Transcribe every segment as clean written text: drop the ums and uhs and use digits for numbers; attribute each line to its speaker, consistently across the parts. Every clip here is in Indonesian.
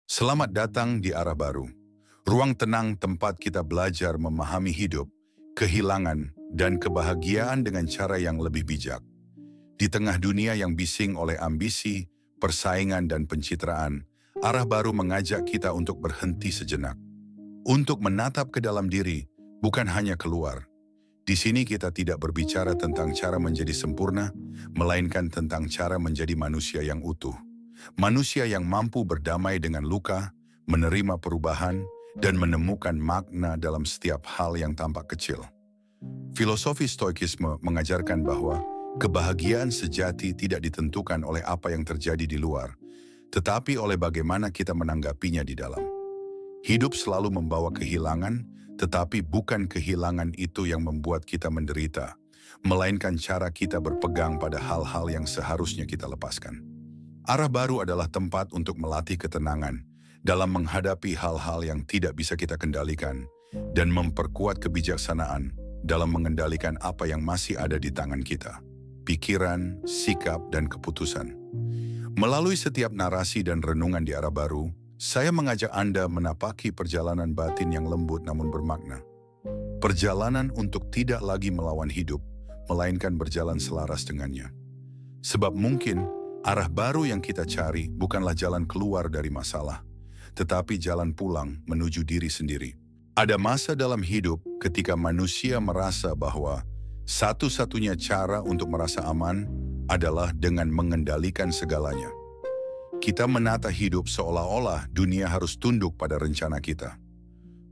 Speaker 1: Selamat datang di arah baru. Ruang tenang tempat kita belajar memahami hidup, kehilangan, dan kebahagiaan dengan cara yang lebih bijak. Di tengah dunia yang bising oleh ambisi, persaingan, dan pencitraan, arah baru mengajak kita untuk berhenti sejenak. Untuk menatap ke dalam diri, bukan hanya keluar. Di sini kita tidak berbicara tentang cara menjadi sempurna, melainkan tentang cara menjadi manusia yang utuh. Manusia yang mampu berdamai dengan luka, menerima perubahan, dan menemukan makna dalam setiap hal yang tampak kecil. Filosofi Stoikisme mengajarkan bahwa kebahagiaan sejati tidak ditentukan oleh apa yang terjadi di luar, tetapi oleh bagaimana kita menanggapinya di dalam. Hidup selalu membawa kehilangan, tetapi bukan kehilangan itu yang membuat kita menderita, melainkan cara kita berpegang pada hal-hal yang seharusnya kita lepaskan. Arah baru adalah tempat untuk melatih ketenangan dalam menghadapi hal-hal yang tidak bisa kita kendalikan dan memperkuat kebijaksanaan dalam mengendalikan apa yang masih ada di tangan kita, pikiran, sikap, dan keputusan. Melalui setiap narasi dan renungan di arah baru, saya mengajak Anda menapaki perjalanan batin yang lembut namun bermakna. Perjalanan untuk tidak lagi melawan hidup, melainkan berjalan selaras dengannya. Sebab mungkin arah baru yang kita cari bukanlah jalan keluar dari masalah, tetapi jalan pulang menuju diri sendiri. Ada masa dalam hidup ketika manusia merasa bahwa satu-satunya cara untuk merasa aman adalah dengan mengendalikan segalanya. Kita menata hidup seolah-olah dunia harus tunduk pada rencana kita.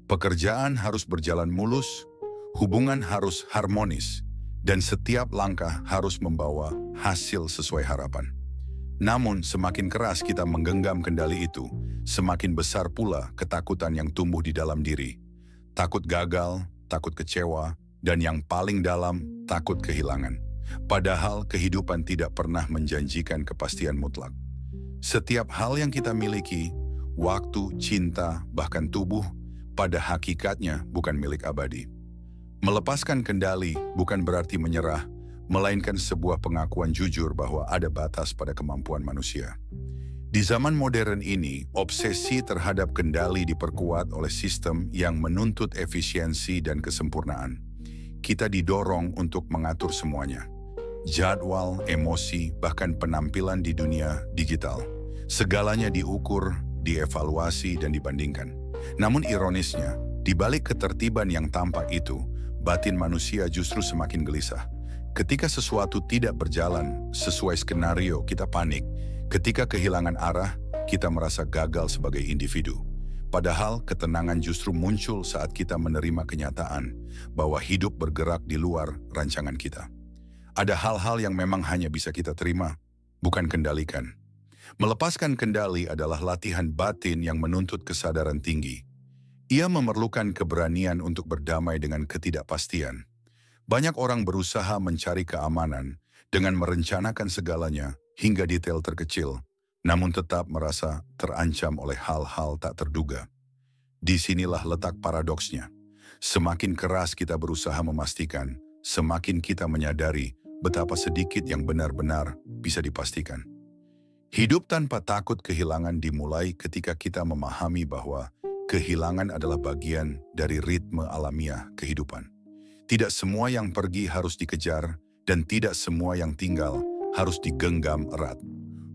Speaker 1: Pekerjaan harus berjalan mulus, hubungan harus harmonis, dan setiap langkah harus membawa hasil sesuai harapan. Namun semakin keras kita menggenggam kendali itu, semakin besar pula ketakutan yang tumbuh di dalam diri. Takut gagal, takut kecewa, dan yang paling dalam, takut kehilangan. Padahal kehidupan tidak pernah menjanjikan kepastian mutlak. Setiap hal yang kita miliki, waktu, cinta, bahkan tubuh, pada hakikatnya bukan milik abadi. Melepaskan kendali bukan berarti menyerah, melainkan sebuah pengakuan jujur bahwa ada batas pada kemampuan manusia. Di zaman modern ini, obsesi terhadap kendali diperkuat oleh sistem yang menuntut efisiensi dan kesempurnaan. Kita didorong untuk mengatur semuanya. Jadwal, emosi, bahkan penampilan di dunia digital. Segalanya diukur, dievaluasi, dan dibandingkan. Namun ironisnya, di balik ketertiban yang tampak itu, batin manusia justru semakin gelisah. Ketika sesuatu tidak berjalan sesuai skenario, kita panik. Ketika kehilangan arah, kita merasa gagal sebagai individu. Padahal ketenangan justru muncul saat kita menerima kenyataan bahwa hidup bergerak di luar rancangan kita. Ada hal-hal yang memang hanya bisa kita terima, bukan kendalikan. Melepaskan kendali adalah latihan batin yang menuntut kesadaran tinggi. Ia memerlukan keberanian untuk berdamai dengan ketidakpastian. Banyak orang berusaha mencari keamanan dengan merencanakan segalanya hingga detail terkecil, namun tetap merasa terancam oleh hal-hal tak terduga. Disinilah letak paradoksnya. Semakin keras kita berusaha memastikan, semakin kita menyadari betapa sedikit yang benar-benar bisa dipastikan. Hidup tanpa takut kehilangan dimulai ketika kita memahami bahwa kehilangan adalah bagian dari ritme alamiah kehidupan. Tidak semua yang pergi harus dikejar, dan tidak semua yang tinggal harus digenggam erat.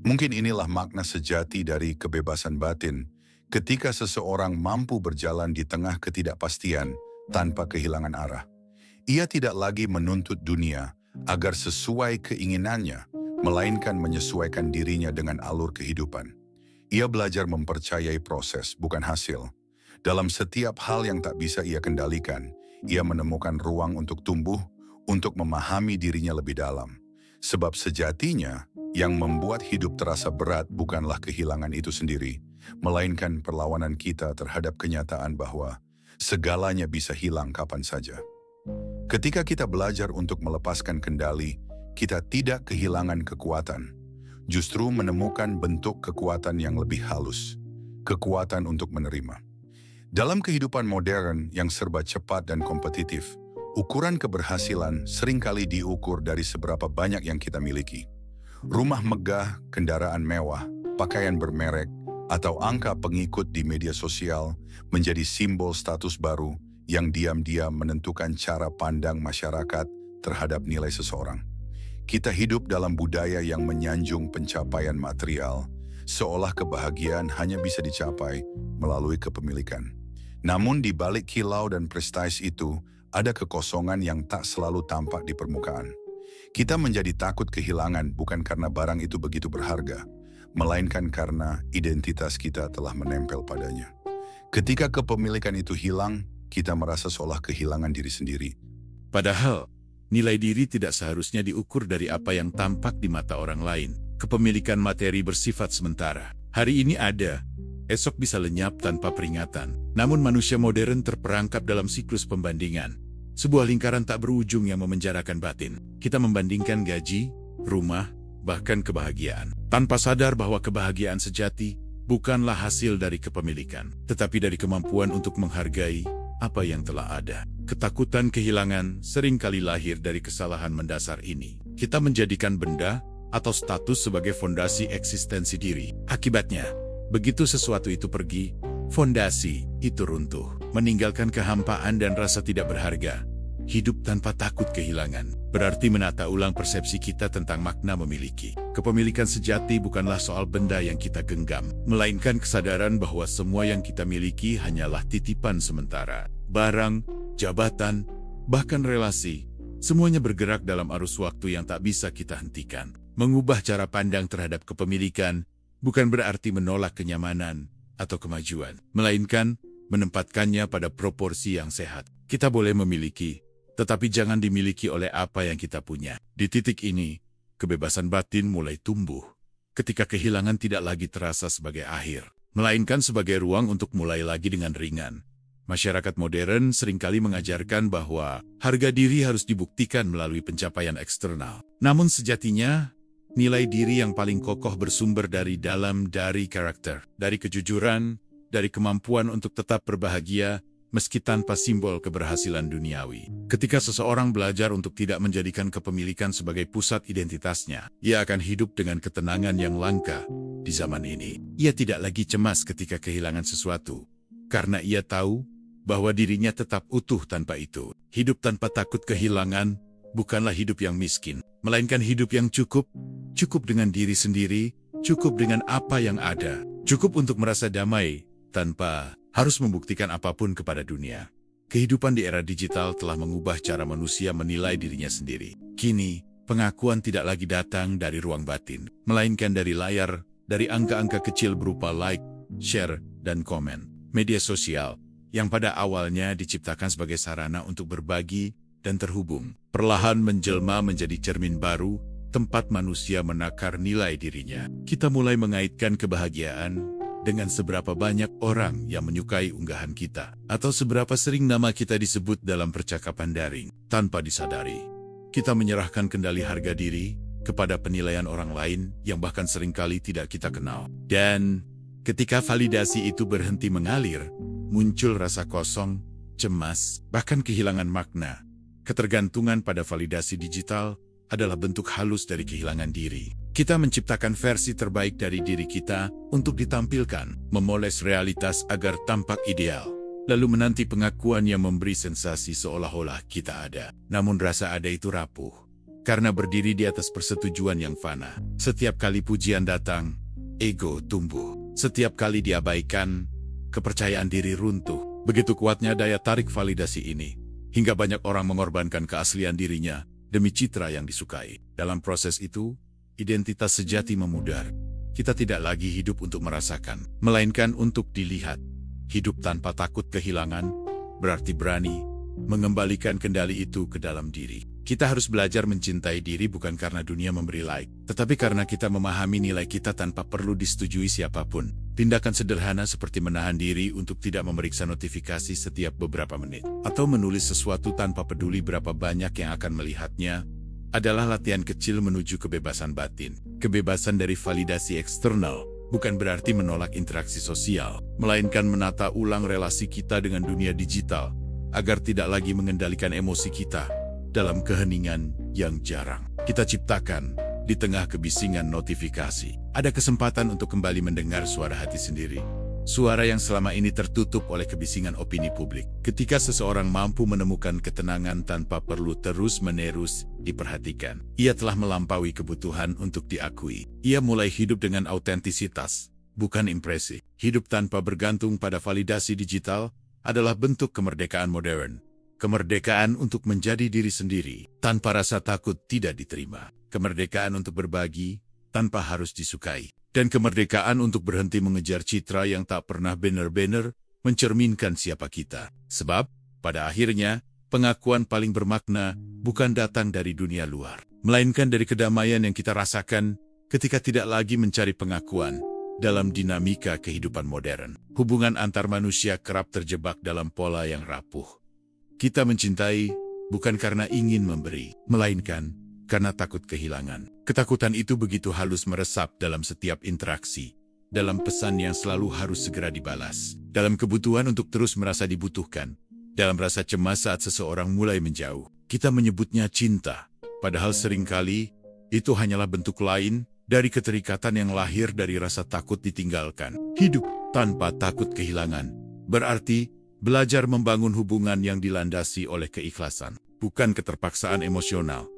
Speaker 1: Mungkin inilah makna sejati dari kebebasan batin, ketika seseorang mampu berjalan di tengah ketidakpastian tanpa kehilangan arah. Ia tidak lagi menuntut dunia agar sesuai keinginannya, melainkan menyesuaikan dirinya dengan alur kehidupan. Ia belajar mempercayai proses, bukan hasil. Dalam setiap hal yang tak bisa ia kendalikan, ia menemukan ruang untuk tumbuh, untuk memahami dirinya lebih dalam. Sebab sejatinya, yang membuat hidup terasa berat bukanlah kehilangan itu sendiri, melainkan perlawanan kita terhadap kenyataan bahwa segalanya bisa hilang kapan saja. Ketika kita belajar untuk melepaskan kendali, kita tidak kehilangan kekuatan, justru menemukan bentuk kekuatan yang lebih halus, kekuatan untuk menerima. Dalam kehidupan modern yang serba cepat dan kompetitif, ukuran keberhasilan seringkali diukur dari seberapa banyak yang kita miliki. Rumah megah, kendaraan mewah, pakaian bermerek, atau angka pengikut di media sosial menjadi simbol status baru yang diam-diam menentukan cara pandang masyarakat terhadap nilai seseorang. Kita hidup dalam budaya yang menyanjung pencapaian material, seolah kebahagiaan hanya bisa dicapai melalui kepemilikan. Namun di balik kilau dan prestasi itu, ada kekosongan yang tak selalu tampak di permukaan. Kita menjadi takut kehilangan bukan karena barang itu begitu berharga, melainkan karena identitas kita telah menempel padanya. Ketika kepemilikan itu hilang, kita merasa seolah kehilangan diri sendiri.
Speaker 2: Padahal, nilai diri tidak seharusnya diukur dari apa yang tampak di mata orang lain. Kepemilikan materi bersifat sementara. Hari ini ada, esok bisa lenyap tanpa peringatan. Namun manusia modern terperangkap dalam siklus pembandingan. Sebuah lingkaran tak berujung yang memenjarakan batin. Kita membandingkan gaji, rumah, bahkan kebahagiaan. Tanpa sadar bahwa kebahagiaan sejati bukanlah hasil dari kepemilikan, tetapi dari kemampuan untuk menghargai apa yang telah ada. Ketakutan kehilangan seringkali lahir dari kesalahan mendasar ini. Kita menjadikan benda atau status sebagai fondasi eksistensi diri. Akibatnya, begitu sesuatu itu pergi, fondasi itu runtuh, meninggalkan kehampaan dan rasa tidak berharga. Hidup tanpa takut kehilangan berarti menata ulang persepsi kita tentang makna memiliki. Kepemilikan sejati bukanlah soal benda yang kita genggam, melainkan kesadaran bahwa semua yang kita miliki hanyalah titipan sementara. Barang, jabatan, bahkan relasi, semuanya bergerak dalam arus waktu yang tak bisa kita hentikan. Mengubah cara pandang terhadap kepemilikan bukan berarti menolak kenyamanan atau kemajuan, melainkan menempatkannya pada proporsi yang sehat. Kita boleh memiliki, tetapi jangan dimiliki oleh apa yang kita punya. Di titik ini, kebebasan batin mulai tumbuh. Ketika kehilangan tidak lagi terasa sebagai akhir, melainkan sebagai ruang untuk mulai lagi dengan ringan. Masyarakat modern seringkali mengajarkan bahwa harga diri harus dibuktikan melalui pencapaian eksternal. Namun sejatinya, nilai diri yang paling kokoh bersumber dari dalam, dari karakter, dari kejujuran, dari kemampuan untuk tetap berbahagia, meski tanpa simbol keberhasilan duniawi. Ketika seseorang belajar untuk tidak menjadikan kepemilikan sebagai pusat identitasnya, ia akan hidup dengan ketenangan yang langka di zaman ini. Ia tidak lagi cemas ketika kehilangan sesuatu, karena ia tahu bahwa dirinya tetap utuh tanpa itu. Hidup tanpa takut kehilangan bukanlah hidup yang miskin, melainkan hidup yang cukup dengan diri sendiri, cukup dengan apa yang ada, cukup untuk merasa damai tanpa harus membuktikan apapun kepada dunia. Kehidupan di era digital telah mengubah cara manusia menilai dirinya sendiri. Kini, pengakuan tidak lagi datang dari ruang batin, melainkan dari layar, dari angka-angka kecil berupa like, share, dan komen. Media sosial, yang pada awalnya diciptakan sebagai sarana untuk berbagi dan terhubung, perlahan menjelma menjadi cermin baru, tempat manusia menakar nilai dirinya. Kita mulai mengaitkan kebahagiaan dengan seberapa banyak orang yang menyukai unggahan kita, atau seberapa sering nama kita disebut dalam percakapan daring. Tanpa disadari, kita menyerahkan kendali harga diri kepada penilaian orang lain yang bahkan seringkali tidak kita kenal. Dan ketika validasi itu berhenti mengalir, muncul rasa kosong, cemas, bahkan kehilangan makna. Ketergantungan pada validasi digital adalah bentuk halus dari kehilangan diri. Kita menciptakan versi terbaik dari diri kita untuk ditampilkan, memoles realitas agar tampak ideal, lalu menanti pengakuan yang memberi sensasi seolah-olah kita ada. Namun rasa ada itu rapuh, karena berdiri di atas persetujuan yang fana. Setiap kali pujian datang, ego tumbuh. Setiap kali diabaikan, kepercayaan diri runtuh. Begitu kuatnya daya tarik validasi ini, hingga banyak orang mengorbankan keaslian dirinya demi citra yang disukai. Dalam proses itu, identitas sejati memudar. Kita tidak lagi hidup untuk merasakan, melainkan untuk dilihat. Hidup tanpa takut kehilangan berarti berani mengembalikan kendali itu ke dalam diri. Kita harus belajar mencintai diri bukan karena dunia memberi like, tetapi karena kita memahami nilai kita tanpa perlu disetujui siapapun. Tindakan sederhana seperti menahan diri untuk tidak memeriksa notifikasi setiap beberapa menit, atau menulis sesuatu tanpa peduli berapa banyak yang akan melihatnya, adalah latihan kecil menuju kebebasan batin. Kebebasan dari validasi eksternal bukan berarti menolak interaksi sosial, melainkan menata ulang relasi kita dengan dunia digital, agar tidak lagi mengendalikan emosi kita dalam keheningan yang jarang kita ciptakan. di tengah kebisingan notifikasi, ada kesempatan untuk kembali mendengar suara hati sendiri. Suara yang selama ini tertutup oleh kebisingan opini publik. Ketika seseorang mampu menemukan ketenangan tanpa perlu terus-menerus diperhatikan, ia telah melampaui kebutuhan untuk diakui. Ia mulai hidup dengan autentisitas, bukan impresi. Hidup tanpa bergantung pada validasi digital adalah bentuk kemerdekaan modern. Kemerdekaan untuk menjadi diri sendiri, tanpa rasa takut tidak diterima. Kemerdekaan untuk berbagi, tanpa harus disukai. Dan kemerdekaan untuk berhenti mengejar citra yang tak pernah benar-benar mencerminkan siapa kita. Sebab, pada akhirnya, pengakuan paling bermakna bukan datang dari dunia luar, melainkan dari kedamaian yang kita rasakan ketika tidak lagi mencari pengakuan dalam dinamika kehidupan modern. Hubungan antar manusia kerap terjebak dalam pola yang rapuh. Kita mencintai bukan karena ingin memberi, melainkan karena takut kehilangan. Ketakutan itu begitu halus meresap dalam setiap interaksi, dalam pesan yang selalu harus segera dibalas, dalam kebutuhan untuk terus merasa dibutuhkan, dalam rasa cemas saat seseorang mulai menjauh. Kita menyebutnya cinta, padahal seringkali itu hanyalah bentuk lain dari keterikatan yang lahir dari rasa takut ditinggalkan. Hidup tanpa takut kehilangan berarti belajar membangun hubungan yang dilandasi oleh keikhlasan, bukan keterpaksaan emosional.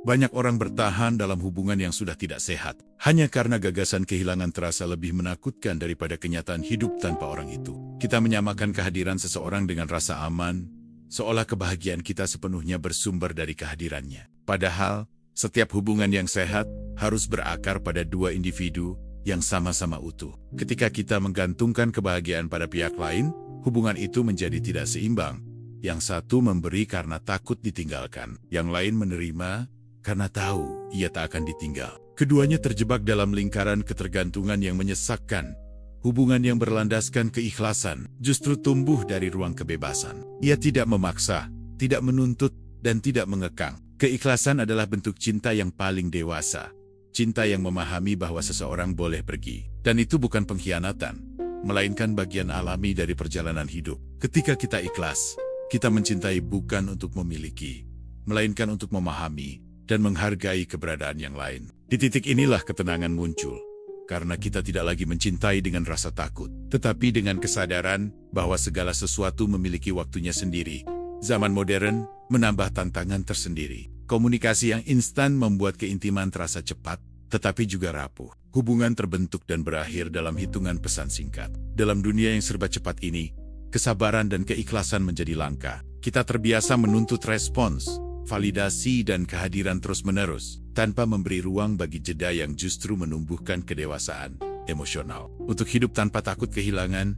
Speaker 2: Banyak orang bertahan dalam hubungan yang sudah tidak sehat, hanya karena gagasan kehilangan terasa lebih menakutkan daripada kenyataan hidup tanpa orang itu. Kita menyamakan kehadiran seseorang dengan rasa aman, seolah kebahagiaan kita sepenuhnya bersumber dari kehadirannya. Padahal, setiap hubungan yang sehat harus berakar pada dua individu yang sama-sama utuh. Ketika kita menggantungkan kebahagiaan pada pihak lain, hubungan itu menjadi tidak seimbang. Yang satu memberi karena takut ditinggalkan, yang lain menerima karena tahu ia tak akan ditinggal. Keduanya terjebak dalam lingkaran ketergantungan yang menyesakkan. Hubungan yang berlandaskan keikhlasan justru tumbuh dari ruang kebebasan. Ia tidak memaksa, tidak menuntut, dan tidak mengekang. Keikhlasan adalah bentuk cinta yang paling dewasa. Cinta yang memahami bahwa seseorang boleh pergi. Dan itu bukan pengkhianatan, melainkan bagian alami dari perjalanan hidup. Ketika kita ikhlas, kita mencintai bukan untuk memiliki, melainkan untuk memahami dan menghargai keberadaan yang lain. Di titik inilah ketenangan muncul, karena kita tidak lagi mencintai dengan rasa takut, tetapi dengan kesadaran bahwa segala sesuatu memiliki waktunya sendiri. Zaman modern menambah tantangan tersendiri. Komunikasi yang instan membuat keintiman terasa cepat, tetapi juga rapuh. Hubungan terbentuk dan berakhir dalam hitungan pesan singkat. Dalam dunia yang serba cepat ini, kesabaran dan keikhlasan menjadi langka. Kita terbiasa menuntut respons, validasi, dan kehadiran terus-menerus, tanpa memberi ruang bagi jeda yang justru menumbuhkan kedewasaan emosional. Untuk hidup tanpa takut kehilangan,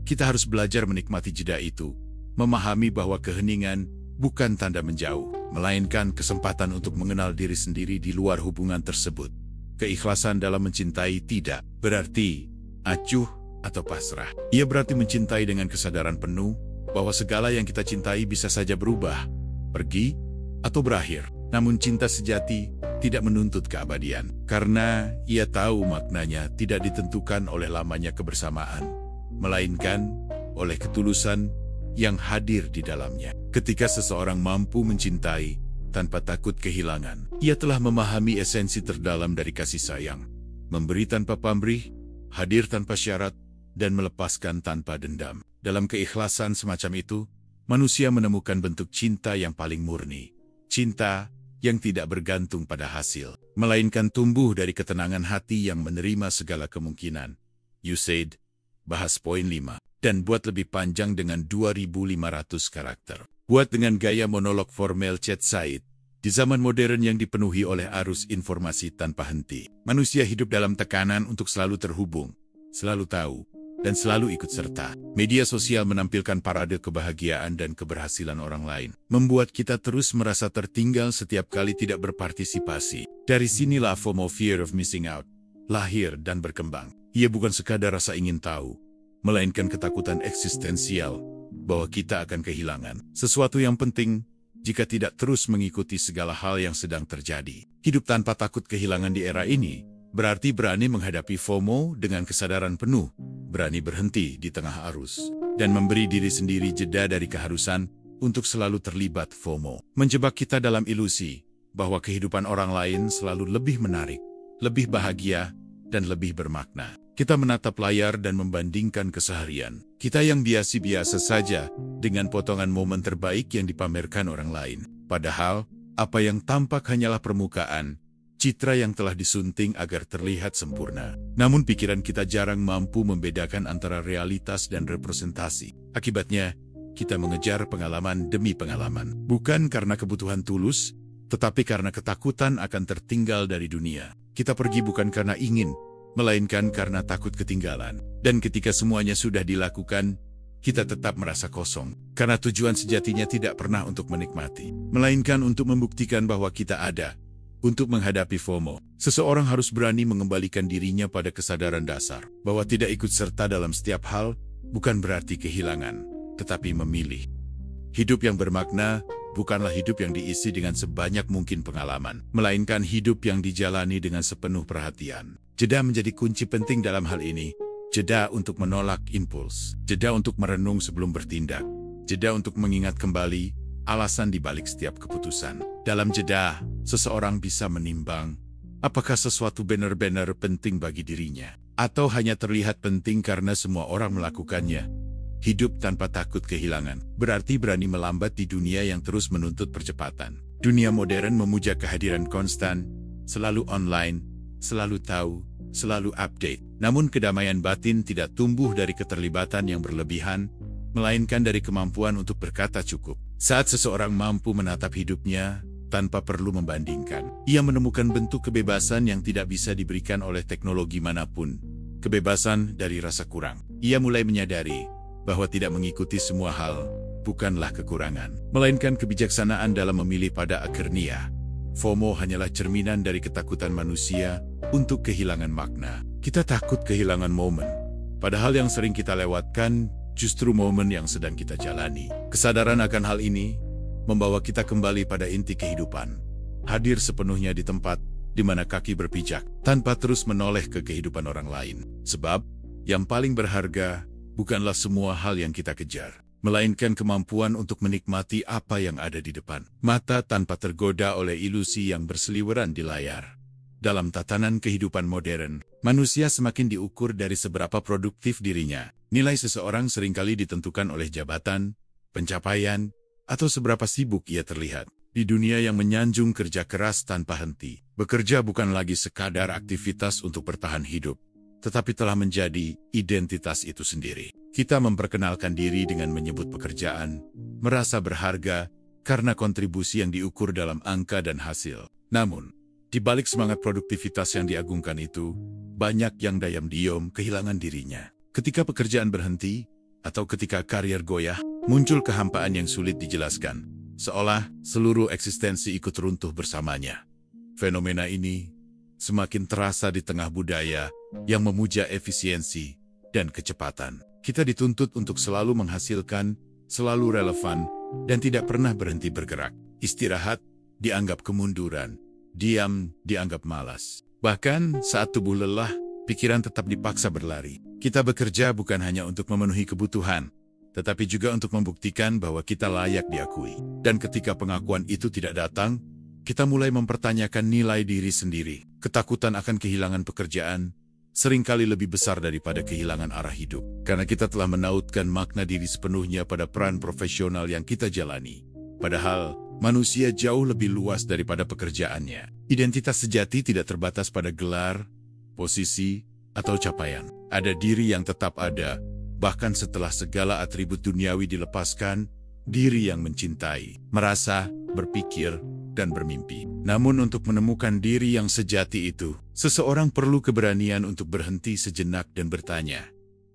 Speaker 2: kita harus belajar menikmati jeda itu, memahami bahwa keheningan bukan tanda menjauh, melainkan kesempatan untuk mengenal diri sendiri di luar hubungan tersebut. Keikhlasan dalam mencintai tidak berarti acuh atau pasrah. Ia berarti mencintai dengan kesadaran penuh bahwa segala yang kita cintai bisa saja berubah, pergi, atau berakhir. Namun cinta sejati tidak menuntut keabadian, karena ia tahu maknanya tidak ditentukan oleh lamanya kebersamaan, melainkan oleh ketulusan yang hadir di dalamnya. Ketika seseorang mampu mencintai tanpa takut kehilangan, ia telah memahami esensi terdalam dari kasih sayang, memberi tanpa pamrih, hadir tanpa syarat, dan melepaskan tanpa dendam. Dalam keikhlasan semacam itu, manusia menemukan bentuk cinta yang paling murni. Cinta yang tidak bergantung pada hasil, melainkan tumbuh dari ketenangan hati yang menerima segala kemungkinan. USAID, bahas poin 5. Dan buat lebih panjang dengan 2.500 karakter. Buat dengan gaya monolog formal Chat Said. Di zaman modern yang dipenuhi oleh arus informasi tanpa henti, manusia hidup dalam tekanan untuk selalu terhubung, selalu tahu, dan selalu ikut serta. Media sosial menampilkan parade kebahagiaan dan keberhasilan orang lain, membuat kita terus merasa tertinggal setiap kali tidak berpartisipasi. Dari sinilah FOMO, fear of missing out, lahir dan berkembang. Ia bukan sekadar rasa ingin tahu, melainkan ketakutan eksistensial bahwa kita akan kehilangan sesuatu yang penting jika tidak terus mengikuti segala hal yang sedang terjadi. Hidup tanpa takut kehilangan di era ini berarti berani menghadapi FOMO dengan kesadaran penuh, berani berhenti di tengah arus, dan memberi diri sendiri jeda dari keharusan untuk selalu terlibat FOMO. Menjebak kita dalam ilusi bahwa kehidupan orang lain selalu lebih menarik, lebih bahagia, dan lebih bermakna. Kita menatap layar dan membandingkan keseharian. Kita yang biasa-biasa saja dengan potongan momen terbaik yang dipamerkan orang lain. Padahal, apa yang tampak hanyalah permukaan, citra yang telah disunting agar terlihat sempurna. Namun pikiran kita jarang mampu membedakan antara realitas dan representasi. Akibatnya, kita mengejar pengalaman demi pengalaman. Bukan karena kebutuhan tulus, tetapi karena ketakutan akan tertinggal dari dunia. Kita pergi bukan karena ingin, melainkan karena takut ketinggalan. Dan ketika semuanya sudah dilakukan, kita tetap merasa kosong. Karena tujuan sejatinya tidak pernah untuk menikmati, melainkan untuk membuktikan bahwa kita ada. Untuk menghadapi FOMO, seseorang harus berani mengembalikan dirinya pada kesadaran dasar, bahwa tidak ikut serta dalam setiap hal, bukan berarti kehilangan, tetapi memilih. Hidup yang bermakna bukanlah hidup yang diisi dengan sebanyak mungkin pengalaman, melainkan hidup yang dijalani dengan sepenuh perhatian. Jeda menjadi kunci penting dalam hal ini. Jeda untuk menolak impuls, jeda untuk merenung sebelum bertindak, jeda untuk mengingat kembali alasan di balik setiap keputusan. Dalam jeda, seseorang bisa menimbang apakah sesuatu benar-benar penting bagi dirinya, atau hanya terlihat penting karena semua orang melakukannya. Hidup tanpa takut kehilangan berarti berani melambat di dunia yang terus menuntut percepatan. Dunia modern memuja kehadiran konstan, selalu online, selalu tahu, selalu update. Namun kedamaian batin tidak tumbuh dari keterlibatan yang berlebihan, melainkan dari kemampuan untuk berkata cukup. Saat seseorang mampu menatap hidupnya tanpa perlu membandingkan, ia menemukan bentuk kebebasan yang tidak bisa diberikan oleh teknologi manapun. Kebebasan dari rasa kurang. Ia mulai menyadari bahwa tidak mengikuti semua hal bukanlah kekurangan, melainkan kebijaksanaan dalam memilih pada akhirnya. FOMO hanyalah cerminan dari ketakutan manusia untuk kehilangan makna. Kita takut kehilangan momen, padahal yang sering kita lewatkan justru momen yang sedang kita jalani. Kesadaran akan hal ini membawa kita kembali pada inti kehidupan. Hadir sepenuhnya di tempat di mana kaki berpijak, tanpa terus menoleh ke kehidupan orang lain. Sebab, yang paling berharga bukanlah semua hal yang kita kejar, melainkan kemampuan untuk menikmati apa yang ada di depan mata tanpa tergoda oleh ilusi yang berseliweran di layar. Dalam tatanan kehidupan modern, manusia semakin diukur dari seberapa produktif dirinya. Nilai seseorang seringkali ditentukan oleh jabatan, pencapaian, atau seberapa sibuk ia terlihat. Di dunia yang menyanjung kerja keras tanpa henti, bekerja bukan lagi sekadar aktivitas untuk bertahan hidup, tetapi telah menjadi identitas itu sendiri. Kita memperkenalkan diri dengan menyebut pekerjaan, merasa berharga karena kontribusi yang diukur dalam angka dan hasil. Namun, di balik semangat produktivitas yang diagungkan itu, banyak yang diam-diam kehilangan dirinya. Ketika pekerjaan berhenti, atau ketika karier goyah, muncul kehampaan yang sulit dijelaskan, seolah seluruh eksistensi ikut runtuh bersamanya. Fenomena ini semakin terasa di tengah budaya yang memuja efisiensi dan kecepatan. Kita dituntut untuk selalu menghasilkan, selalu relevan, dan tidak pernah berhenti bergerak. Istirahat dianggap kemunduran, diam dianggap malas. Bahkan saat tubuh lelah, pikiran tetap dipaksa berlari. Kita bekerja bukan hanya untuk memenuhi kebutuhan, tetapi juga untuk membuktikan bahwa kita layak diakui. Dan ketika pengakuan itu tidak datang, kita mulai mempertanyakan nilai diri sendiri. Ketakutan akan kehilangan pekerjaan seringkali lebih besar daripada kehilangan arah hidup. Karena kita telah menautkan makna diri sepenuhnya pada peran profesional yang kita jalani. Padahal, manusia jauh lebih luas daripada pekerjaannya. Identitas sejati tidak terbatas pada gelar, posisi, atau capaian. Ada diri yang tetap ada, bahkan setelah segala atribut duniawi dilepaskan, diri yang mencintai, merasa, berpikir, dan bermimpi. Namun untuk menemukan diri yang sejati itu, seseorang perlu keberanian untuk berhenti sejenak dan bertanya,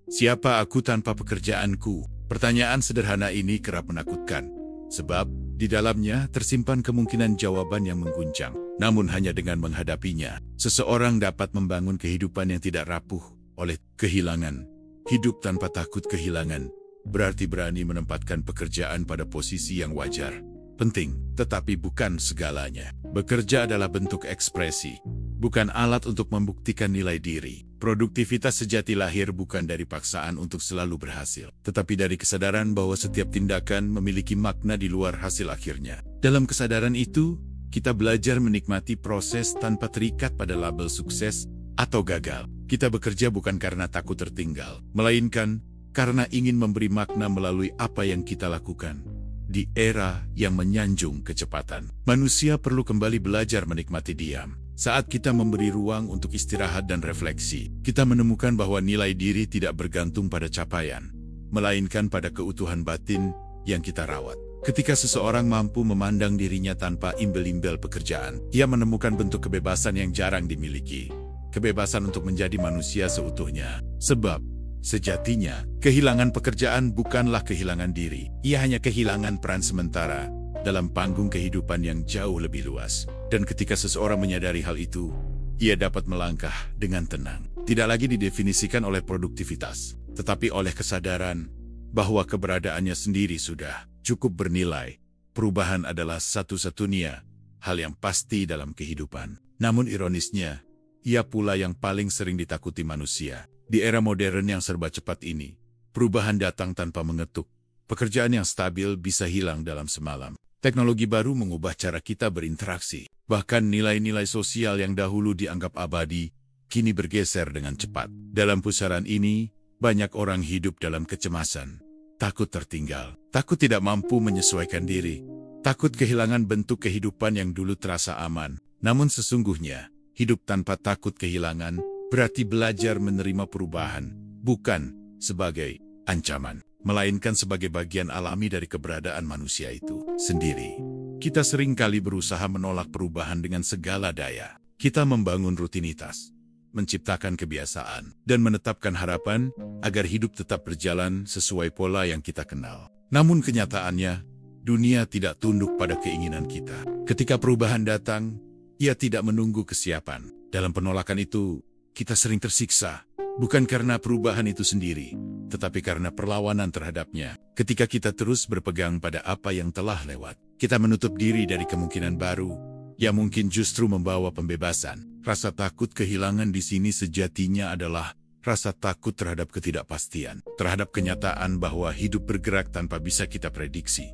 Speaker 2: siapa aku tanpa pekerjaanku? Pertanyaan sederhana ini kerap menakutkan, sebab di dalamnya tersimpan kemungkinan jawaban yang mengguncang. Namun hanya dengan menghadapinya, seseorang dapat membangun kehidupan yang tidak rapuh oleh kehilangan. Hidup tanpa takut kehilangan berarti berani menempatkan pekerjaan pada posisi yang wajar, penting, tetapi bukan segalanya. Bekerja adalah bentuk ekspresi, bukan alat untuk membuktikan nilai diri. Produktivitas sejati lahir bukan dari paksaan untuk selalu berhasil, tetapi dari kesadaran bahwa setiap tindakan memiliki makna di luar hasil akhirnya. Dalam kesadaran itu, kita belajar menikmati proses tanpa terikat pada label sukses atau gagal. Kita bekerja bukan karena takut tertinggal, melainkan karena ingin memberi makna melalui apa yang kita lakukan. Di era yang menyanjung kecepatan, manusia perlu kembali belajar menikmati diam. Saat kita memberi ruang untuk istirahat dan refleksi, kita menemukan bahwa nilai diri tidak bergantung pada capaian, melainkan pada keutuhan batin yang kita rawat. Ketika seseorang mampu memandang dirinya tanpa imbel-imbel pekerjaan, ia menemukan bentuk kebebasan yang jarang dimiliki. Kebebasan untuk menjadi manusia seutuhnya. Sebab, sejatinya, kehilangan pekerjaan bukanlah kehilangan diri. Ia hanya kehilangan peran sementara dalam panggung kehidupan yang jauh lebih luas. Dan ketika seseorang menyadari hal itu, ia dapat melangkah dengan tenang. Tidak lagi didefinisikan oleh produktivitas, tetapi oleh kesadaran bahwa keberadaannya sendiri sudah cukup bernilai. Perubahan adalah satu-satunya hal yang pasti dalam kehidupan. Namun ironisnya, ia pula yang paling sering ditakuti manusia. Di era modern yang serba cepat ini, perubahan datang tanpa mengetuk. Pekerjaan yang stabil bisa hilang dalam semalam. Teknologi baru mengubah cara kita berinteraksi. Bahkan nilai-nilai sosial yang dahulu dianggap abadi, kini bergeser dengan cepat. Dalam pusaran ini, banyak orang hidup dalam kecemasan. Takut tertinggal, takut tidak mampu menyesuaikan diri, takut kehilangan bentuk kehidupan yang dulu terasa aman. Namun sesungguhnya, hidup tanpa takut kehilangan berarti belajar menerima perubahan, bukan sebagai ancaman, melainkan sebagai bagian alami dari keberadaan manusia itu sendiri. Kita seringkali berusaha menolak perubahan dengan segala daya. Kita membangun rutinitas, menciptakan kebiasaan, dan menetapkan harapan agar hidup tetap berjalan sesuai pola yang kita kenal. Namun kenyataannya, dunia tidak tunduk pada keinginan kita. Ketika perubahan datang, ia tidak menunggu kesiapan. Dalam penolakan itu, kita sering tersiksa, bukan karena perubahan itu sendiri, tetapi karena perlawanan terhadapnya. Ketika kita terus berpegang pada apa yang telah lewat, kita menutup diri dari kemungkinan baru, yang mungkin justru membawa pembebasan. Rasa takut kehilangan di sini sejatinya adalah rasa takut terhadap ketidakpastian, terhadap kenyataan bahwa hidup bergerak tanpa bisa kita prediksi.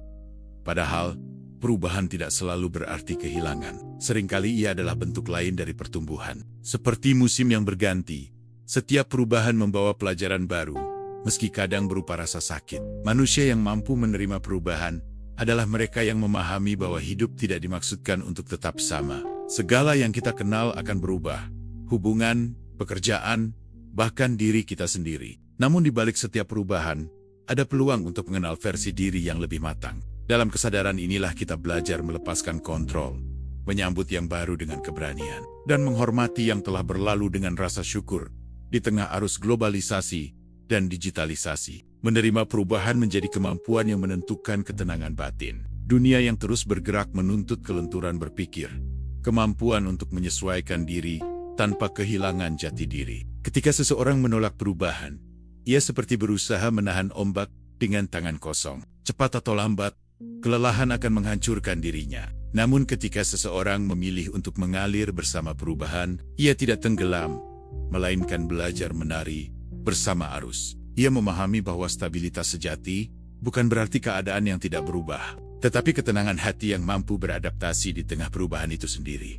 Speaker 2: Padahal, perubahan tidak selalu berarti kehilangan. Seringkali ia adalah bentuk lain dari pertumbuhan. Seperti musim yang berganti, setiap perubahan membawa pelajaran baru, meski kadang berupa rasa sakit. Manusia yang mampu menerima perubahan adalah mereka yang memahami bahwa hidup tidak dimaksudkan untuk tetap sama. Segala yang kita kenal akan berubah. Hubungan, pekerjaan, bahkan diri kita sendiri. Namun di balik setiap perubahan, ada peluang untuk mengenal versi diri yang lebih matang. Dalam kesadaran inilah kita belajar melepaskan kontrol, menyambut yang baru dengan keberanian, dan menghormati yang telah berlalu dengan rasa syukur. Di tengah arus globalisasi dan digitalisasi, menerima perubahan menjadi kemampuan yang menentukan ketenangan batin. Dunia yang terus bergerak menuntut kelenturan berpikir, kemampuan untuk menyesuaikan diri tanpa kehilangan jati diri. Ketika seseorang menolak perubahan, ia seperti berusaha menahan ombak dengan tangan kosong. Cepat atau lambat, kelelahan akan menghancurkan dirinya. Namun ketika seseorang memilih untuk mengalir bersama perubahan, ia tidak tenggelam, melainkan belajar menari bersama arus. Ia memahami bahwa stabilitas sejati bukan berarti keadaan yang tidak berubah, tetapi ketenangan hati yang mampu beradaptasi di tengah perubahan itu sendiri.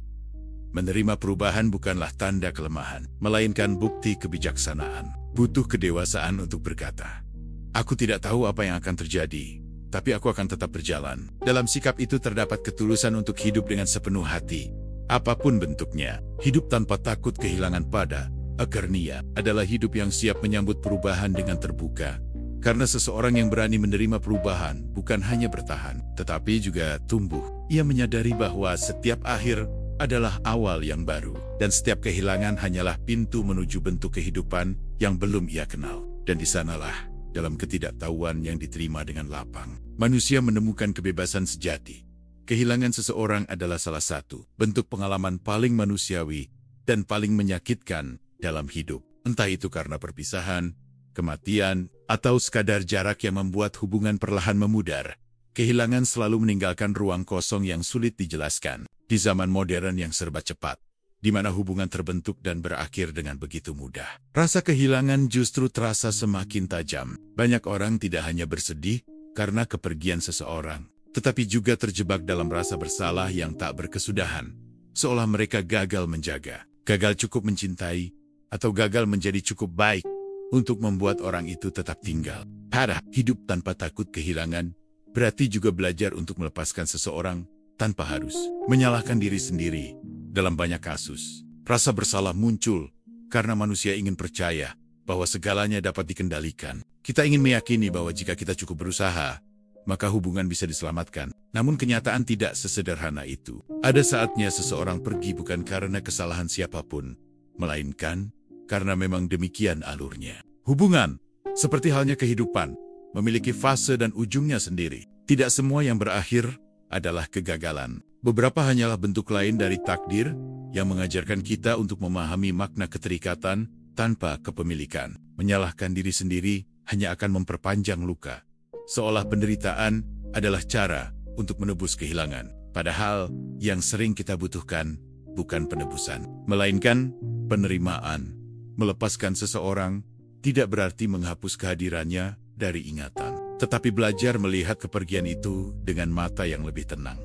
Speaker 2: Menerima perubahan bukanlah tanda kelemahan, melainkan bukti kebijaksanaan. Butuh kedewasaan untuk berkata, "Aku tidak tahu apa yang akan terjadi, tapi aku akan tetap berjalan." Dalam sikap itu terdapat ketulusan untuk hidup dengan sepenuh hati, apapun bentuknya. Hidup tanpa takut kehilangan pada akarnia adalah hidup yang siap menyambut perubahan dengan terbuka. Karena seseorang yang berani menerima perubahan bukan hanya bertahan, tetapi juga tumbuh. Ia menyadari bahwa setiap akhir adalah awal yang baru, dan setiap kehilangan hanyalah pintu menuju bentuk kehidupan yang belum ia kenal. Dan di sanalah, dalam ketidaktahuan yang diterima dengan lapang, manusia menemukan kebebasan sejati. Kehilangan seseorang adalah salah satu bentuk pengalaman paling manusiawi dan paling menyakitkan dalam hidup. Entah itu karena perpisahan, kematian, atau sekadar jarak yang membuat hubungan perlahan memudar. Kehilangan selalu meninggalkan ruang kosong yang sulit dijelaskan. Di zaman modern yang serba cepat, di mana hubungan terbentuk dan berakhir dengan begitu mudah, rasa kehilangan justru terasa semakin tajam. Banyak orang tidak hanya bersedih karena kepergian seseorang, tetapi juga terjebak dalam rasa bersalah yang tak berkesudahan, seolah mereka gagal menjaga, gagal cukup mencintai, atau gagal menjadi cukup baik untuk membuat orang itu tetap tinggal. Padahal hidup tanpa takut kehilangan berarti juga belajar untuk melepaskan seseorang tanpa harus menyalahkan diri sendiri. Dalam banyak kasus, rasa bersalah muncul karena manusia ingin percaya bahwa segalanya dapat dikendalikan. Kita ingin meyakini bahwa jika kita cukup berusaha, maka hubungan bisa diselamatkan. Namun kenyataan tidak sesederhana itu. Ada saatnya seseorang pergi bukan karena kesalahan siapapun, melainkan karena memang demikian alurnya. Hubungan, seperti halnya kehidupan, memiliki fase dan ujungnya sendiri. Tidak semua yang berakhir adalah kegagalan. Beberapa hanyalah bentuk lain dari takdir yang mengajarkan kita untuk memahami makna keterikatan tanpa kepemilikan. Menyalahkan diri sendiri hanya akan memperpanjang luka, seolah penderitaan adalah cara untuk menebus kehilangan. Padahal yang sering kita butuhkan bukan penebusan, melainkan penerimaan. Melepaskan seseorang tidak berarti menghapus kehadirannya dari ingatan, tetapi belajar melihat kepergian itu dengan mata yang lebih tenang.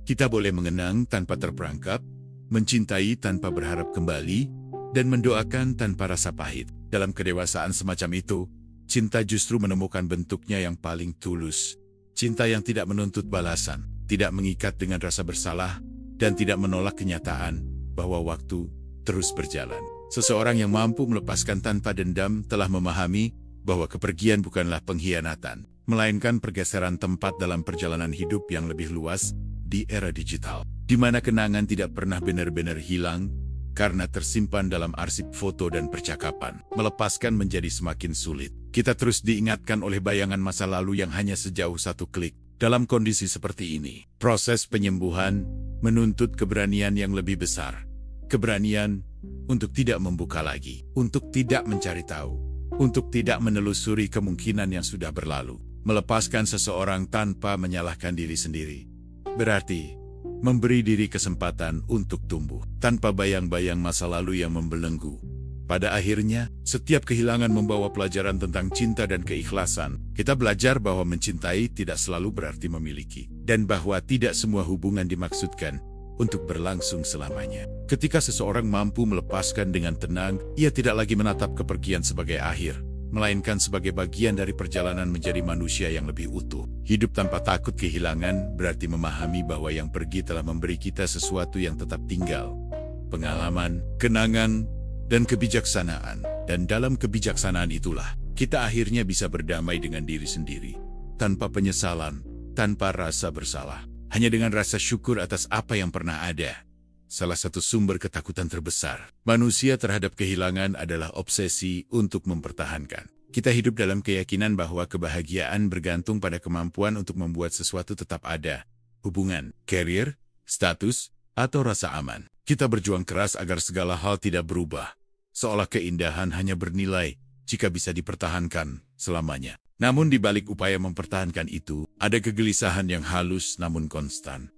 Speaker 2: Kita boleh mengenang tanpa terperangkap, mencintai tanpa berharap kembali, dan mendoakan tanpa rasa pahit. Dalam kedewasaan semacam itu, cinta justru menemukan bentuknya yang paling tulus. Cinta yang tidak menuntut balasan, tidak mengikat dengan rasa bersalah, dan tidak menolak kenyataan bahwa waktu terus berjalan. Seseorang yang mampu melepaskan tanpa dendam telah memahami bahwa kepergian bukanlah pengkhianatan, melainkan pergeseran tempat dalam perjalanan hidup yang lebih luas di era digital, di mana kenangan tidak pernah benar-benar hilang karena tersimpan dalam arsip foto dan percakapan. Melepaskan menjadi semakin sulit. Kita terus diingatkan oleh bayangan masa lalu yang hanya sejauh satu klik. Dalam kondisi seperti ini, proses penyembuhan menuntut keberanian yang lebih besar. Keberanian untuk tidak membuka lagi, untuk tidak mencari tahu, untuk tidak menelusuri kemungkinan yang sudah berlalu. Melepaskan seseorang tanpa menyalahkan diri sendiri berarti memberi diri kesempatan untuk tumbuh, tanpa bayang-bayang masa lalu yang membelenggu. Pada akhirnya, setiap kehilangan membawa pelajaran tentang cinta dan keikhlasan. Kita belajar bahwa mencintai tidak selalu berarti memiliki, dan bahwa tidak semua hubungan dimaksudkan untuk berlangsung selamanya. Ketika seseorang mampu melepaskan dengan tenang, ia tidak lagi menatap kepergian sebagai akhir, melainkan sebagai bagian dari perjalanan menjadi manusia yang lebih utuh. Hidup tanpa takut kehilangan berarti memahami bahwa yang pergi telah memberi kita sesuatu yang tetap tinggal. Pengalaman, kenangan, dan kebijaksanaan. Dan dalam kebijaksanaan itulah, kita akhirnya bisa berdamai dengan diri sendiri. Tanpa penyesalan, tanpa rasa bersalah. Hanya dengan rasa syukur atas apa yang pernah ada. Salah satu sumber ketakutan terbesar manusia terhadap kehilangan adalah obsesi untuk mempertahankan. Kita hidup dalam keyakinan bahwa kebahagiaan bergantung pada kemampuan untuk membuat sesuatu tetap ada. Hubungan, karir, status, atau rasa aman. Kita berjuang keras agar segala hal tidak berubah. Seolah keindahan hanya bernilai jika bisa dipertahankan selamanya. Namun di balik upaya mempertahankan itu, ada kegelisahan yang halus namun konstan.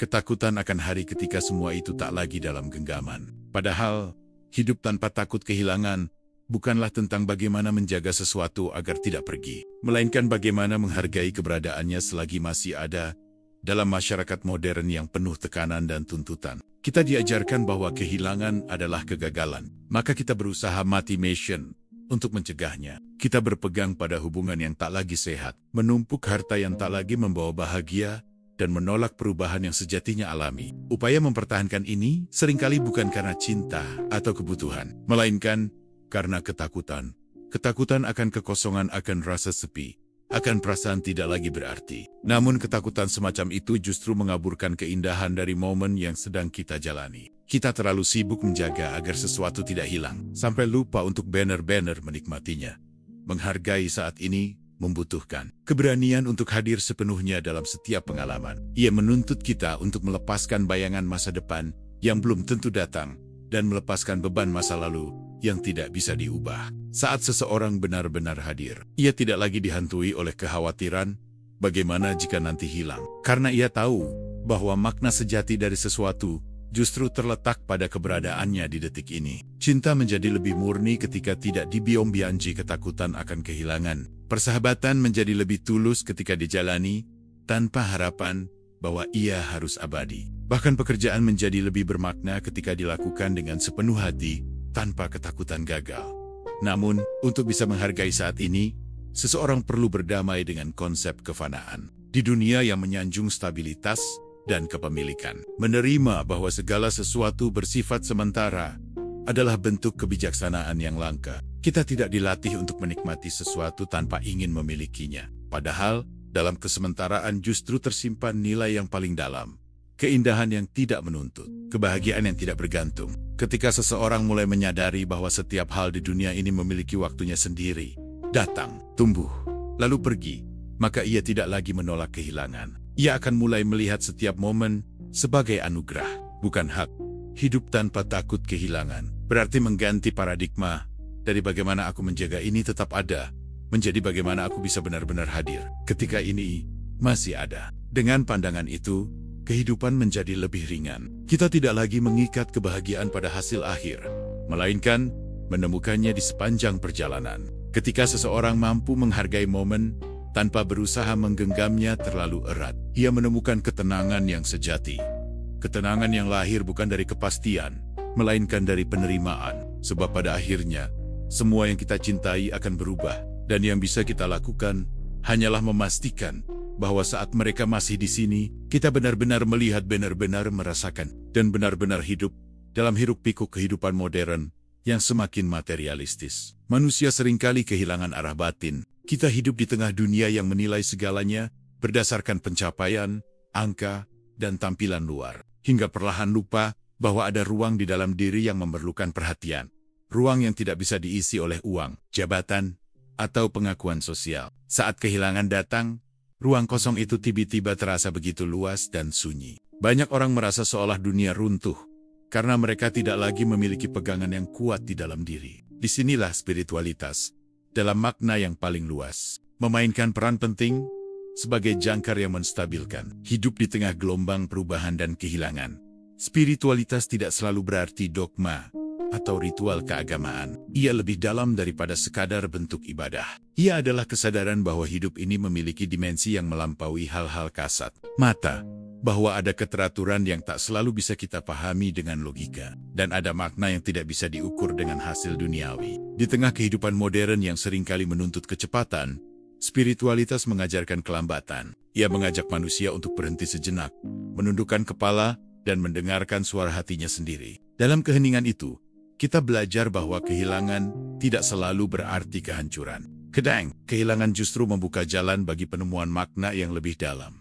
Speaker 2: Ketakutan akan hari ketika semua itu tak lagi dalam genggaman. Padahal, hidup tanpa takut kehilangan bukanlah tentang bagaimana menjaga sesuatu agar tidak pergi, melainkan bagaimana menghargai keberadaannya selagi masih ada dalam masyarakat modern yang penuh tekanan dan tuntutan. Kita diajarkan bahwa kehilangan adalah kegagalan, maka kita berusaha mati mission untuk mencegahnya. Kita berpegang pada hubungan yang tak lagi sehat, menumpuk harta yang tak lagi membawa bahagia, dan menolak perubahan yang sejatinya alami. Upaya mempertahankan ini seringkali bukan karena cinta atau kebutuhan, melainkan karena ketakutan. Ketakutan akan kekosongan, akan rasa sepi, akan perasaan tidak lagi berarti. Namun ketakutan semacam itu justru mengaburkan keindahan dari momen yang sedang kita jalani. Kita terlalu sibuk menjaga agar sesuatu tidak hilang, sampai lupa untuk benar-benar menikmatinya. Menghargai saat ini membutuhkan keberanian untuk hadir sepenuhnya dalam setiap pengalaman. Ia menuntut kita untuk melepaskan bayangan masa depan yang belum tentu datang, dan melepaskan beban masa lalu yang tidak bisa diubah. Saat seseorang benar-benar hadir, ia tidak lagi dihantui oleh kekhawatiran bagaimana jika nanti hilang. Karena ia tahu bahwa makna sejati dari sesuatu justru terletak pada keberadaannya di detik ini. Cinta menjadi lebih murni ketika tidak dibiombianji ketakutan akan kehilangan. Persahabatan menjadi lebih tulus ketika dijalani tanpa harapan bahwa ia harus abadi. Bahkan pekerjaan menjadi lebih bermakna ketika dilakukan dengan sepenuh hati tanpa ketakutan gagal. Namun, untuk bisa menghargai saat ini, seseorang perlu berdamai dengan konsep kefanaan. Di dunia yang menyanjung stabilitas dan kepemilikan, menerima bahwa segala sesuatu bersifat sementara adalah bentuk kebijaksanaan yang langka. Kita tidak dilatih untuk menikmati sesuatu tanpa ingin memilikinya. Padahal, dalam kesementaraan justru tersimpan nilai yang paling dalam. Keindahan yang tidak menuntut, kebahagiaan yang tidak bergantung. Ketika seseorang mulai menyadari bahwa setiap hal di dunia ini memiliki waktunya sendiri, datang, tumbuh, lalu pergi, maka ia tidak lagi menolak kehilangan. Ia akan mulai melihat setiap momen sebagai anugerah, bukan hak. Hidup tanpa takut kehilangan berarti mengganti paradigma dari bagaimana aku menjaga ini tetap ada, menjadi bagaimana aku bisa benar-benar hadir ketika ini masih ada. Dengan pandangan itu, kehidupan menjadi lebih ringan. Kita tidak lagi mengikat kebahagiaan pada hasil akhir, melainkan menemukannya di sepanjang perjalanan. Ketika seseorang mampu menghargai momen tanpa berusaha menggenggamnya terlalu erat, ia menemukan ketenangan yang sejati. Ketenangan yang lahir bukan dari kepastian, melainkan dari penerimaan. Sebab pada akhirnya, semua yang kita cintai akan berubah. Dan yang bisa kita lakukan, hanyalah memastikan bahwa saat mereka masih di sini, kita benar-benar melihat, benar-benar merasakan, dan benar-benar hidup dalam hiruk-pikuk kehidupan modern yang semakin materialistis. Manusia seringkali kehilangan arah batin. Kita hidup di tengah dunia yang menilai segalanya berdasarkan pencapaian, angka, dan tampilan luar. Hingga perlahan lupa bahwa ada ruang di dalam diri yang memerlukan perhatian. Ruang yang tidak bisa diisi oleh uang, jabatan, atau pengakuan sosial. Saat kehilangan datang, ruang kosong itu tiba-tiba terasa begitu luas dan sunyi. Banyak orang merasa seolah dunia runtuh, karena mereka tidak lagi memiliki pegangan yang kuat di dalam diri. Disinilah spiritualitas, dalam makna yang paling luas, memainkan peran penting sebagai jangkar yang menstabilkan hidup di tengah gelombang perubahan dan kehilangan. Spiritualitas tidak selalu berarti dogma atau ritual keagamaan. Ia lebih dalam daripada sekadar bentuk ibadah. Ia adalah kesadaran bahwa hidup ini memiliki dimensi yang melampaui hal-hal kasat mata, bahwa ada keteraturan yang tak selalu bisa kita pahami dengan logika, dan ada makna yang tidak bisa diukur dengan hasil duniawi. Di tengah kehidupan modern yang seringkali menuntut kecepatan, spiritualitas mengajarkan kelambatan. Ia mengajak manusia untuk berhenti sejenak, menundukkan kepala, dan mendengarkan suara hatinya sendiri. Dalam keheningan itu, kita belajar bahwa kehilangan tidak selalu berarti kehancuran. Kehilangan justru membuka jalan bagi penemuan makna yang lebih dalam.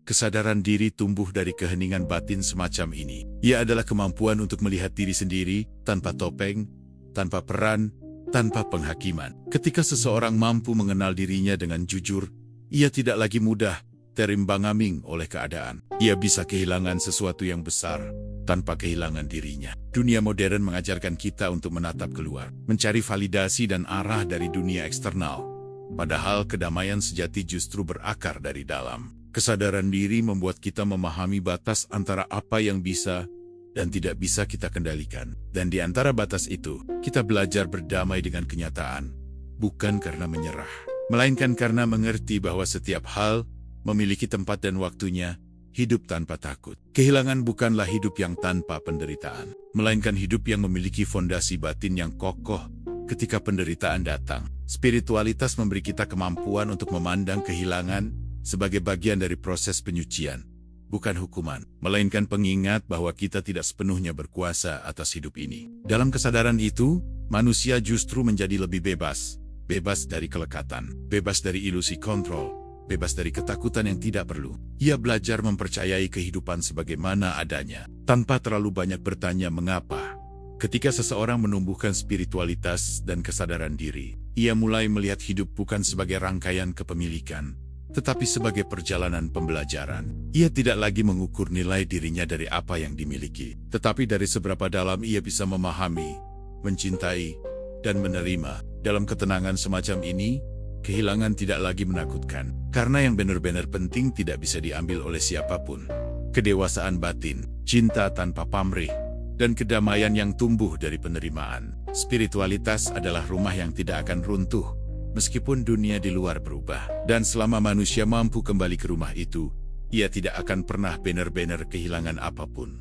Speaker 2: Kesadaran diri tumbuh dari keheningan batin semacam ini. Ia adalah kemampuan untuk melihat diri sendiri tanpa topeng, tanpa peran, tanpa penghakiman. Ketika seseorang mampu mengenal dirinya dengan jujur, ia tidak lagi mudah terimbang-ambing oleh keadaan. Ia bisa kehilangan sesuatu yang besar tanpa kehilangan dirinya. Dunia modern mengajarkan kita untuk menatap keluar, mencari validasi dan arah dari dunia eksternal. Padahal kedamaian sejati justru berakar dari dalam. Kesadaran diri membuat kita memahami batas antara apa yang bisa dan tidak bisa kita kendalikan. Dan di antara batas itu, kita belajar berdamai dengan kenyataan, bukan karena menyerah, melainkan karena mengerti bahwa setiap hal memiliki tempat dan waktunya. Hidup tanpa takut. Kehilangan bukanlah hidup yang tanpa penderitaan, melainkan hidup yang memiliki fondasi batin yang kokoh ketika penderitaan datang. Spiritualitas memberi kita kemampuan untuk memandang kehilangan sebagai bagian dari proses penyucian, bukan hukuman, melainkan pengingat bahwa kita tidak sepenuhnya berkuasa atas hidup ini. Dalam kesadaran itu, manusia justru menjadi lebih bebas. Bebas dari kelekatan, bebas dari ilusi kontrol, bebas dari ketakutan yang tidak perlu. Ia belajar mempercayai kehidupan sebagaimana adanya, tanpa terlalu banyak bertanya mengapa. Ketika seseorang menumbuhkan spiritualitas dan kesadaran diri, ia mulai melihat hidup bukan sebagai rangkaian kepemilikan, tetapi sebagai perjalanan pembelajaran. Ia tidak lagi mengukur nilai dirinya dari apa yang dimiliki, tetapi dari seberapa dalam ia bisa memahami, mencintai, dan menerima. Dalam ketenangan semacam ini, kehilangan tidak lagi menakutkan, karena yang benar-benar penting tidak bisa diambil oleh siapapun. Kedewasaan batin, cinta tanpa pamrih, dan kedamaian yang tumbuh dari penerimaan. Spiritualitas adalah rumah yang tidak akan runtuh, meskipun dunia di luar berubah. Dan selama manusia mampu kembali ke rumah itu, ia tidak akan pernah benar-benar kehilangan apapun.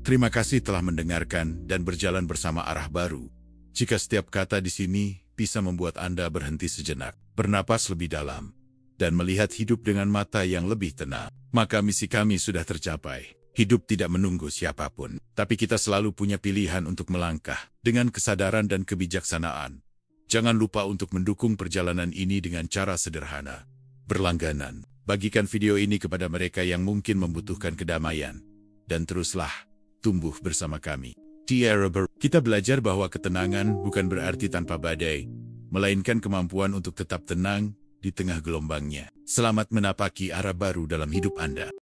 Speaker 2: Terima kasih telah mendengarkan dan berjalan bersama Arah Baru. Jika setiap kata di sini bisa membuat Anda berhenti sejenak, bernapas lebih dalam, dan melihat hidup dengan mata yang lebih tenang, maka misi kami sudah tercapai. Hidup tidak menunggu siapapun, tapi kita selalu punya pilihan untuk melangkah dengan kesadaran dan kebijaksanaan. Jangan lupa untuk mendukung perjalanan ini dengan cara sederhana. Berlangganan, bagikan video ini kepada mereka yang mungkin membutuhkan kedamaian. Dan teruslah tumbuh bersama kami. Di Arah Baru, kita belajar bahwa ketenangan bukan berarti tanpa badai, melainkan kemampuan untuk tetap tenang di tengah gelombangnya. Selamat menapaki arah baru dalam hidup Anda.